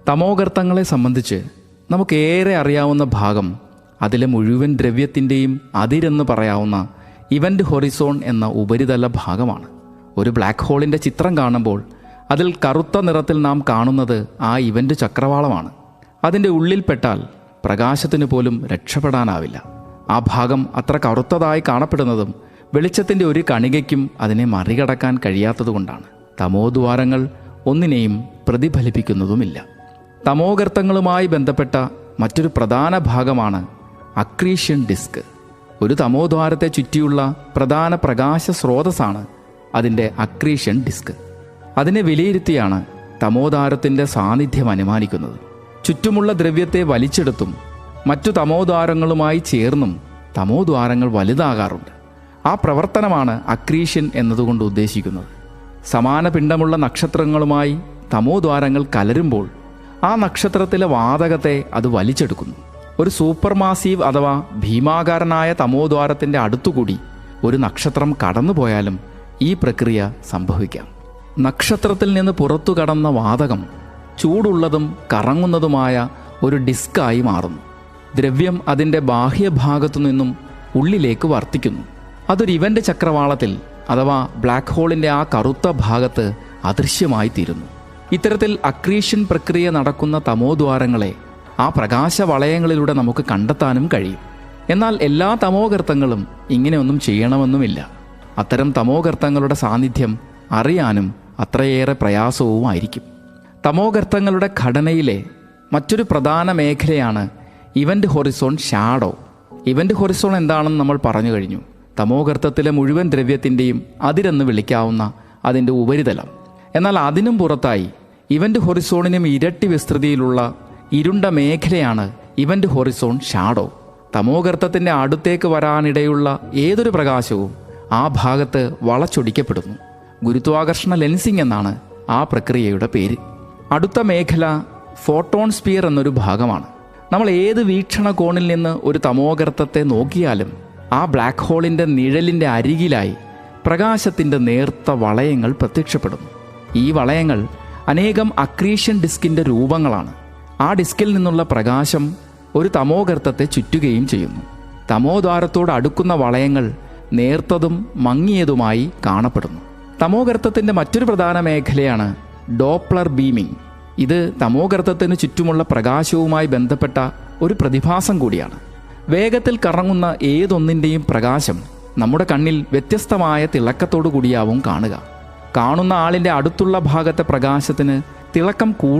തമോഗർത്തങ്ങളെ സംബന്ധിച്ച് നമുക്കേറെ അറിയാവുന്ന ഭാഗം അതിലെ മുഴുവൻ ദ്രവ്യത്തിൻ്റെയും അതിരെന്ന് പറയാവുന്ന ഇവൻ്റ് ഹൊറിസോൺ എന്ന ഉപരിതല ഭാഗമാണ്. ഒരു ബ്ലാക്ക് ഹോളിൻ്റെ ചിത്രം കാണുമ്പോൾ അതിൽ കറുത്ത നിറത്തിൽ നാം കാണുന്നത് ആ ഇവൻ്റ് ചക്രവാളമാണ്. അതിൻ്റെ ഉള്ളിൽപ്പെട്ടാൽ പ്രകാശത്തിന് പോലും രക്ഷപ്പെടാനാവില്ല. ആ ഭാഗം അത്ര കറുത്തതായി കാണപ്പെടുന്നതും വെളിച്ചത്തിൻ്റെ ഒരു കണികയ്ക്കും അതിനെ മറികടക്കാൻ കഴിയാത്തതുകൊണ്ടാണ്. തമോദ്വാരങ്ങൾ ഒന്നിനെയും പ്രതിഫലിപ്പിക്കുന്നതുമില്ല. തമോഗർത്തങ്ങളുമായി ബന്ധപ്പെട്ട മറ്റൊരു പ്രധാന ഭാഗമാണ് അക്രീഷ്യൻ ഡിസ്ക്. ഒരു തമോദ്വാരത്തെ ചുറ്റിയുള്ള പ്രധാന പ്രകാശ സ്രോതസ്സാണ് അതിൻ്റെ അക്രീഷ്യൻ ഡിസ്ക്. അതിനെ വിലയിരുത്തിയാണ് തമോദ്വാരത്തിൻ്റെ സാന്നിധ്യം അനുമാനിക്കുന്നത്. ചുറ്റുമുള്ള ദ്രവ്യത്തെ വലിച്ചെടുത്തും മറ്റു തമോദ്വാരങ്ങളുമായി ചേർന്നും തമോദ്വാരങ്ങൾ വലുതാകാറുണ്ട്. ആ പ്രവർത്തനമാണ് അക്രീഷ്യൻ എന്നതുകൊണ്ട് ഉദ്ദേശിക്കുന്നത്. സമാന പിണ്ഡമുള്ള നക്ഷത്രങ്ങളുമായി തമോദ്വാരങ്ങൾ കലരുമ്പോൾ ആ നക്ഷത്രത്തിലെ വാതകത്തെ അത് വലിച്ചെടുക്കുന്നു. ഒരു സൂപ്പർ മാസീവ് അഥവാ ഭീമാകാരനായ തമോദ്വാരത്തിൻ്റെ അടുത്തുകൂടി ഒരു നക്ഷത്രം കടന്നുപോയാലും ഈ പ്രക്രിയ സംഭവിക്കാം. നക്ഷത്രത്തിൽ നിന്ന് പുറത്തു കടന്ന വാതകം ചൂടുള്ളതും കറങ്ങുന്നതുമായ ഒരു ഡിസ്കായി മാറുന്നു. ദ്രവ്യം അതിൻ്റെ ബാഹ്യഭാഗത്തു നിന്നും ഉള്ളിലേക്ക് വർത്തിക്കുന്നു. അതൊരു ഇവൻ്റ് ചക്രവാളത്തിൽ അഥവാ ബ്ലാക്ക് ഹോളിൻ്റെ ആ കറുത്ത ഭാഗത്ത് അദൃശ്യമായി തീരുന്നു. ഇത്തരത്തിൽ അക്രീഷൻ പ്രക്രിയ നടക്കുന്ന തമോദ്വാരങ്ങളെ ആ പ്രകാശവളയങ്ങളിലൂടെ നമുക്ക് കണ്ടെത്താനും കഴിയും. എന്നാൽ എല്ലാ തമോഗർത്തങ്ങളും ഇങ്ങനെയൊന്നും ചെയ്യണമെന്നുമില്ല. അത്തരം തമോഗർത്തങ്ങളുടെ സാന്നിധ്യം അറിയാനും അത്രയേറെ പ്രയാസവുമായിരിക്കും. തമോഗർത്തങ്ങളുടെ ഘടനയിലെ മറ്റൊരു പ്രധാന മേഖലയാണ് event Horizon shadow. Event Horizon എന്താണെന്ന് നമ്മൾ പറഞ്ഞു കഴിഞ്ഞു. തമോഗർത്തത്തിലെ മുഴുവൻ ദ്രവ്യത്തിൻ്റെയും അതിരെന്ന് വിളിക്കാവുന്ന അതിൻ്റെ ഉപരിതലം. എന്നാൽ അതിനും പുറത്തായി ഇവൻ്റ് ഹൊറിസോണിനും ഇരട്ടി വിസ്തൃതിയിലുള്ള ഇരുണ്ട മേഖലയാണ് ഇവൻ്റ് ഹൊറിസോൺ ഷാഡോ. തമോഗർത്തത്തിൻ്റെ അടുത്തേക്ക് വരാനിടയുള്ള ഏതൊരു പ്രകാശവും ആ ഭാഗത്ത് വളച്ചൊടിക്കപ്പെടുന്നു. ഗുരുത്വാകർഷണ ലെൻസിംഗ് എന്നാണ് ആ പ്രക്രിയയുടെ പേര്. അടുത്ത മേഖല ഫോട്ടോൺ സ്പിയർ എന്നൊരു ഭാഗമാണ്. നമ്മൾ ഏത് വീക്ഷണകോണിൽ നിന്ന് ഒരു തമോഗർത്തത്തെ നോക്കിയാലും ആ ബ്ലാക്ക് ഹോളിൻ്റെ നിഴലിൻ്റെ അരികിലായി പ്രകാശത്തിൻ്റെ നേർത്ത വളയങ്ങൾ പ്രത്യക്ഷപ്പെടുന്നു. ഈ വളയങ്ങൾ അനേകം അക്രീഷ്യൻ ഡിസ്കിൻ്റെ രൂപങ്ങളാണ്. ആ ഡിസ്കിൽ നിന്നുള്ള പ്രകാശം ഒരു തമോഗർത്തത്തെ ചുറ്റുകയും ചെയ്യുന്നു. തമോദ്വാരത്തോട് അടുക്കുന്ന വളയങ്ങൾ നേർത്തതും മങ്ങിയതുമായി കാണപ്പെടുന്നു. തമോഗർത്തത്തിൻ്റെ മറ്റൊരു പ്രധാന മേഖലയാണ് ഡോപ്ലർ ബീമിംഗ്. ഇത് തമോഗർത്തത്തിന് ചുറ്റുമുള്ള പ്രകാശവുമായി ബന്ധപ്പെട്ട ഒരു പ്രതിഭാസം കൂടിയാണ്. വേഗത്തിൽ കറങ്ങുന്ന ഏതൊന്നിൻ്റെയും പ്രകാശം നമ്മുടെ കണ്ണിൽ വ്യത്യസ്തമായ തിളക്കത്തോടു കൂടിയാവും കാണുക. കാണുന്ന ആളിൻ്റെ അടുത്തുള്ള ഭാഗത്തെ പ്രകാശത്തിന് തിളക്കം കൂടുതൽ